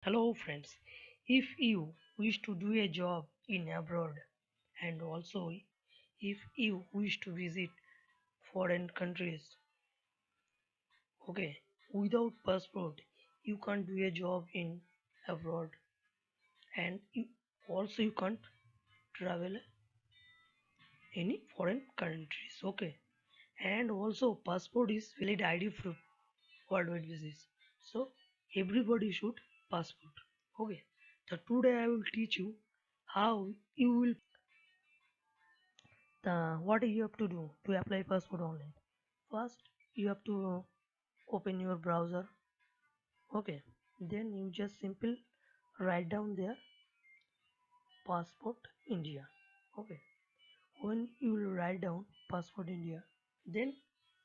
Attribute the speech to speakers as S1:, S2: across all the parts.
S1: Hello friends, if you wish to do a job in abroad and also if you wish to visit foreign countries, okay, without passport you can't do a job in abroad and you can't travel any foreign countries, okay, and also passport is valid ID proof worldwide basis. So everybody should passport. Okay. So today I will teach you how you will what you have to do to apply passport online. First you have to open your browser. Okay. Then you just simple write down there passport India. Okay. When you will write down passport India, then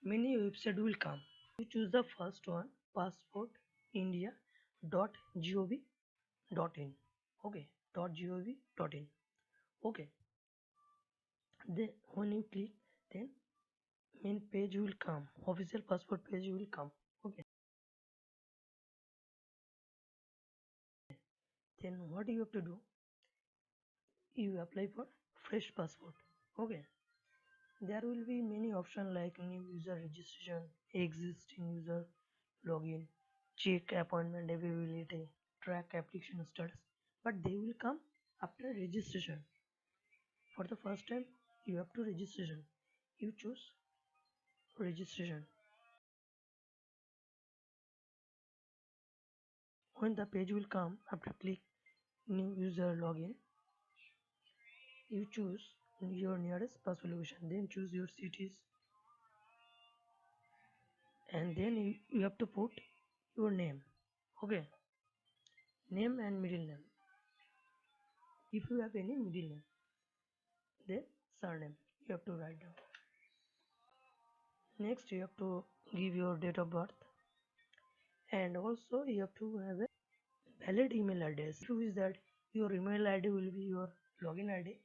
S1: many website will come. You choose the first one passportindia.gov.in. Okay, .gov.in. Okay, then when you click, then main page will come. Official passport page will come. Okay, then what you have to do? You apply for fresh passport. Okay, there will be many options like new user registration, existing user login, check appointment availability, track application status, but they will come after registration. For the first time you have to registration, you choose registration. When the page will come after click new user login, you choose your nearest passport location, then choose your cities, and then you have to put your name. Okay, name and middle name. If you have any middle name, then surname you have to write down. Next you have to give your date of birth, and also you have to have a valid email address. If you wish that your email ID will be your login ID,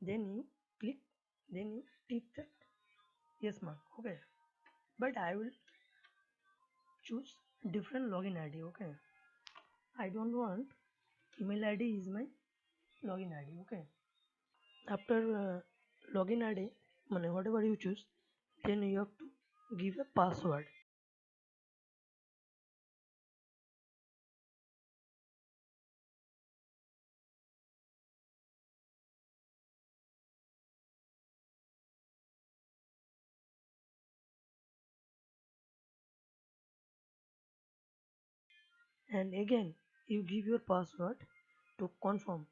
S1: then you click, then you tick the yes mark. Okay, but I will choose different login ID. Okay, I don't want email ID is my login ID. Okay, after login ID, whatever you choose, then you have to give a password. And again you give your password to confirmation.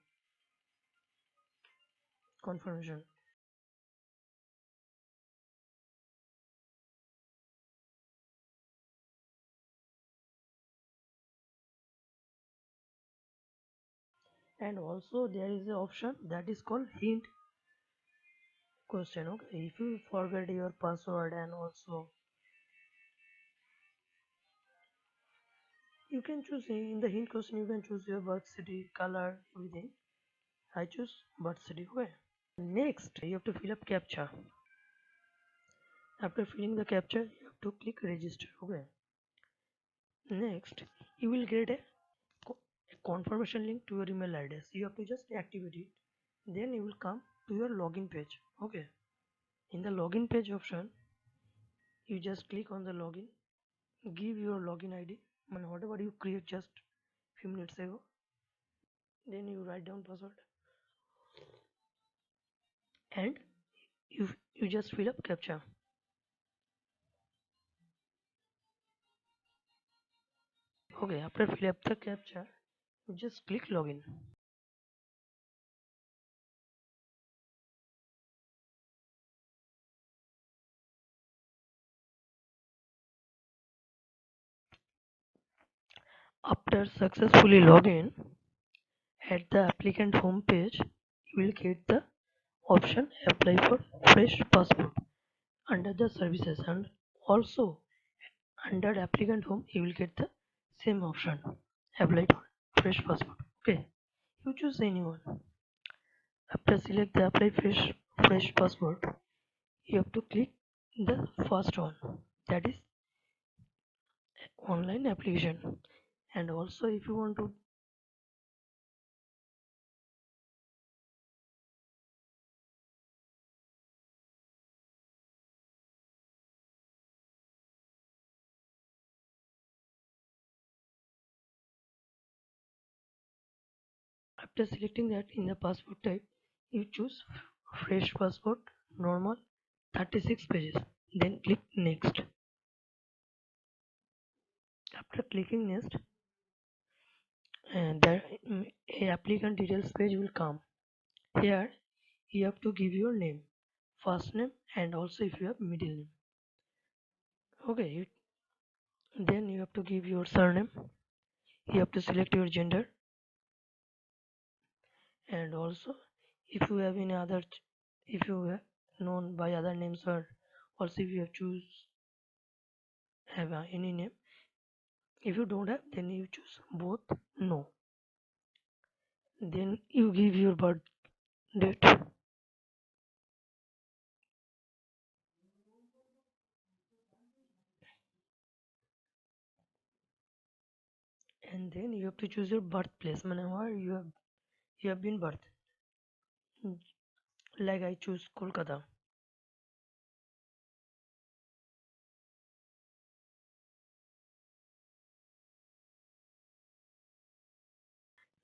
S1: And also there is an option that is called hint question. Okay, if you forget your password, and also you can choose in the hint question, you can choose your birth city, color, everything. I choose birth city. Okay, next you have to fill up captcha. After filling the captcha you have to click register. Okay, next you will get a confirmation link to your email address. You have to just activate it, then you will come to your login page. Okay, in the login page option you just click on the login, give your login ID and whatever you create just few minutes ago, then you write down password, and you just fill up captcha. Okay, after fill up the captcha you just click login. After successfully login, at the applicant home page you will get the option apply for fresh passport under the services, and also under applicant home you will get the same option apply for fresh passport. Okay, you choose anyone. After select the apply fresh passport, you have to click the first one, that is online application. And also if you want to After selecting that, in the passport type, you choose fresh passport, normal, 36 pages. Then click next. After clicking next, and the applicant details page will come. Here you have to give your name, first name, and also if you have middle name. Okay, then you have to give your surname. You have to select your gender, and also if you have any other, if you have known by other names, or also if you have choose have any name. If you don't have, then you choose both no. Then you give your birth date, and then you have to choose your birthplace, where you have been birth. Like I choose Kolkata.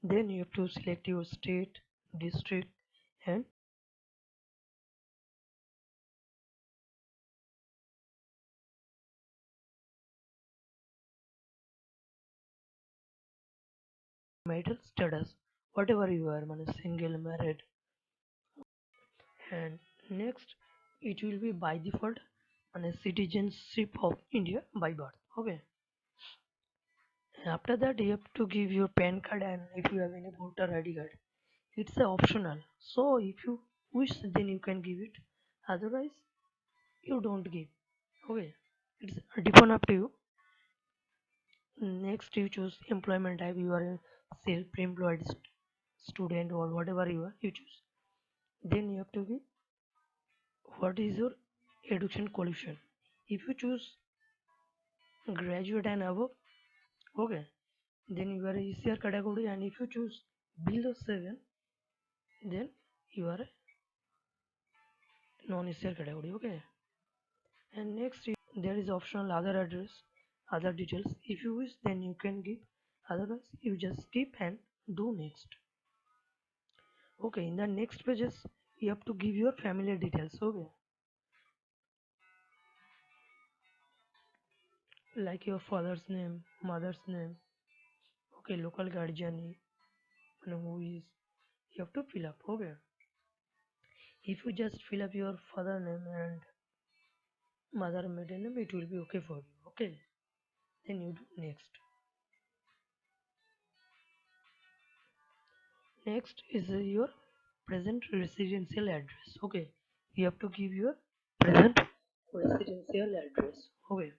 S1: Then you have to select your state, district, and marital status, whatever you are, single, married. And next, it will be by default citizenship of India by birth. Okay. After that, you have to give your PAN card, and if you have any voter ID card, it's optional. So if you wish, then you can give it. Otherwise, you don't give. Okay, it's depend up to you. Next, you choose employment type. You are a self-employed student or whatever you are. You choose. Then you have to give what is your education qualification. If you choose graduate and above, okay, then you are a ECR category, and if you choose below 7, then you are a non-ECR category. Okay, and next there is optional other address, other details. If you wish, then you can give. Otherwise, you just skip and do next. Okay, in the next pages, you have to give your family details. Okay, like your father's name, mother's name. Okay, local guardian, and who is. You have to fill up. Okay, if you just fill up your father name and mother maiden name, it will be okay for you. Okay, then you do next. Next is your present residential address. Okay, you have to give your present residential address. Okay,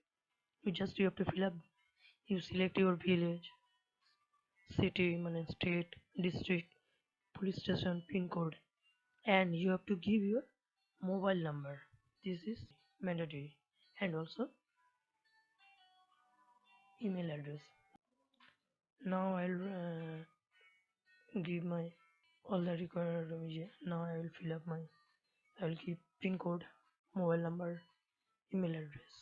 S1: you have to fill up. You select your village, city, state, district, police station, pin code, and you have to give your mobile number. This is mandatory, and also email address. Now I'll give my all the required. Now I will fill up my. I will keep pin code, mobile number, email address.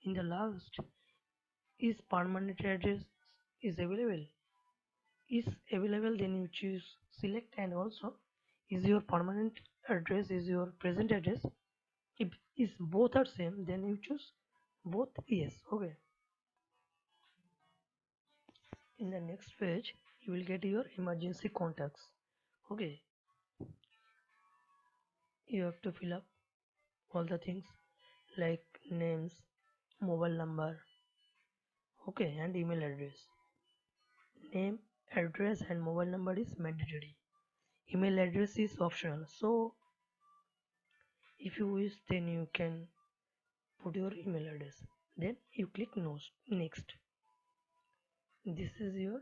S1: In the last, is permanent address is available? Is available, then you choose select, and also is your permanent address is your present address. If is both are same, then you choose both yes. Okay. In the next page, you will get your emergency contacts. Okay, you have to fill up all the things like names, mobile number, okay, and email address. Name, address, and mobile number is mandatory. Email address is optional. So If you wish, then you can put your email address. Then you click next. This is your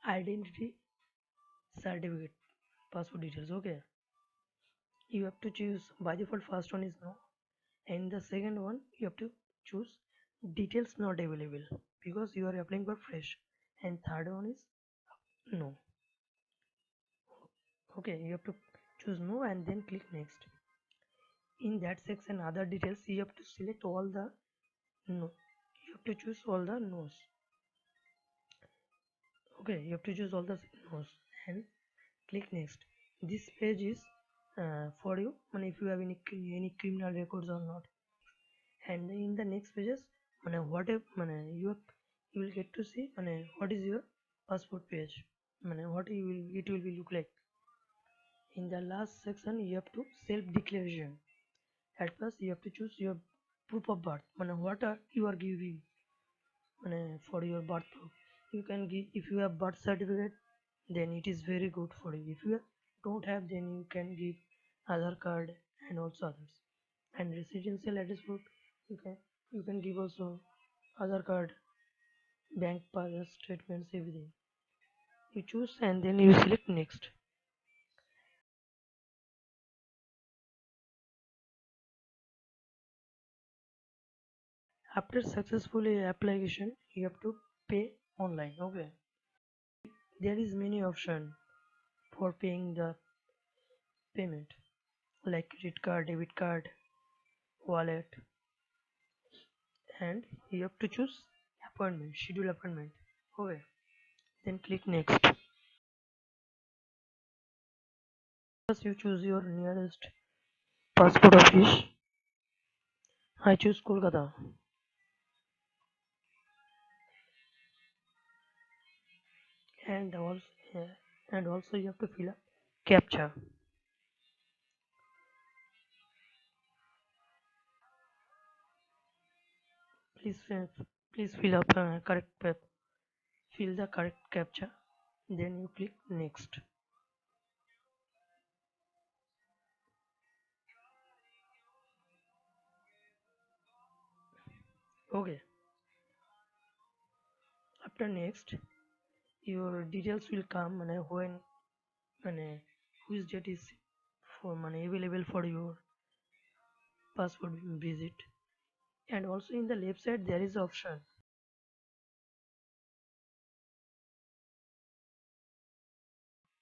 S1: identity certificate passport details. Okay, you have to choose by default. First one is no, and the second one you have to choose details not available because you are applying for fresh, and third one is no. Okay, you have to choose no and then click next. In that section other details you have to select all the no, you have to choose all the no's. Okay, you have to choose all the no's and click next. This page is for you and if you have any criminal records or not. And in the next pages what if you will get to see what is your passport page what it will be look like. In the last section you have to self declaration. At first you have to choose your proof of birth what are you are giving for your birth proof. You can give if you have birth certificate, then it is very good for you. If you don't have, then you can give Aadhaar card and also others. And residential address proof, you can you can give also Aadhaar card, bank pass statements, everything. You choose and then you select next. After successfully application, you have to pay online. Okay, there is many option for paying the payment like credit card, debit card, wallet, and you have to choose appointment, schedule appointment. Okay, then click next. First, you choose your nearest passport office. I choose Kolkata, and also yeah, and also you have to fill up captcha. Please, please fill up fill the correct captcha. Then you click next. Okay, after next, your details will come when which date is for available for your passport visit. And also in the left side there is option.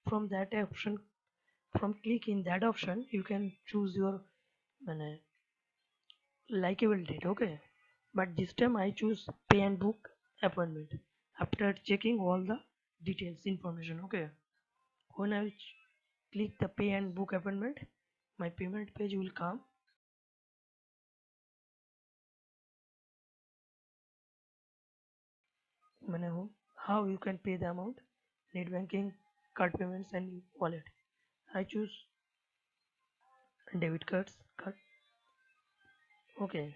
S1: From that option, from click in that option, you can choose your মানে, likable date. Okay, but this time I choose pay and book appointment after checking all the details information. Okay, when I click the pay and book appointment, my payment page will come. মানে, how you can pay the amount, net banking, card payments and wallet. I choose debit cards card. Okay,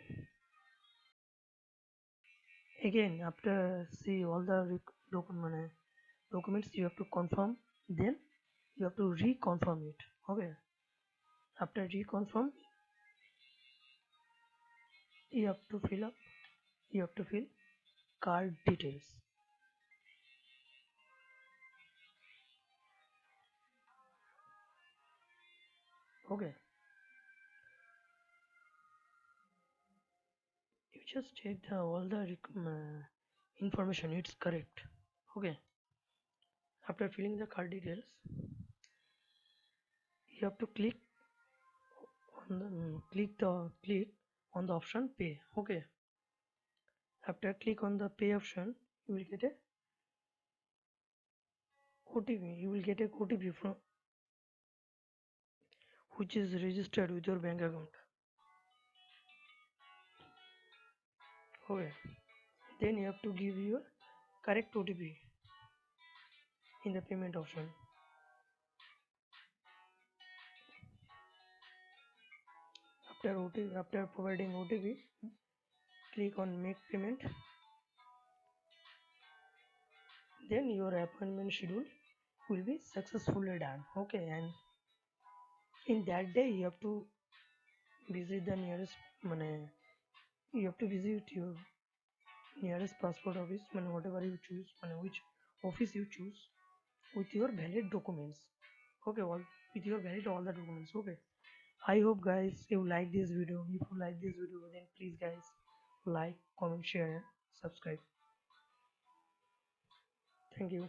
S1: again after see all the documents you have to confirm, then you have to reconfirm it. Okay, after reconfirm you have to fill up, you have to fill card details. Okay, you just check all the information it's correct. Okay, after filling the card details you have to click on the option pay. Okay, after click on the pay option you will get a OTP. You will get a OTP from which is registered with your bank account. Okay, then you have to give your correct OTP in the payment option. After providing OTP, click on make payment. Then your appointment schedule will be successfully done. Okay, and in that day you have to visit the nearest মানে you have to visit your nearest passport office মানে whatever you choose মানে which office you choose with your valid documents. Okay, all with your valid all the documents. Okay. I hope guys you like this video. If you like this video, then please guys like, comment, share, and subscribe. Thank you.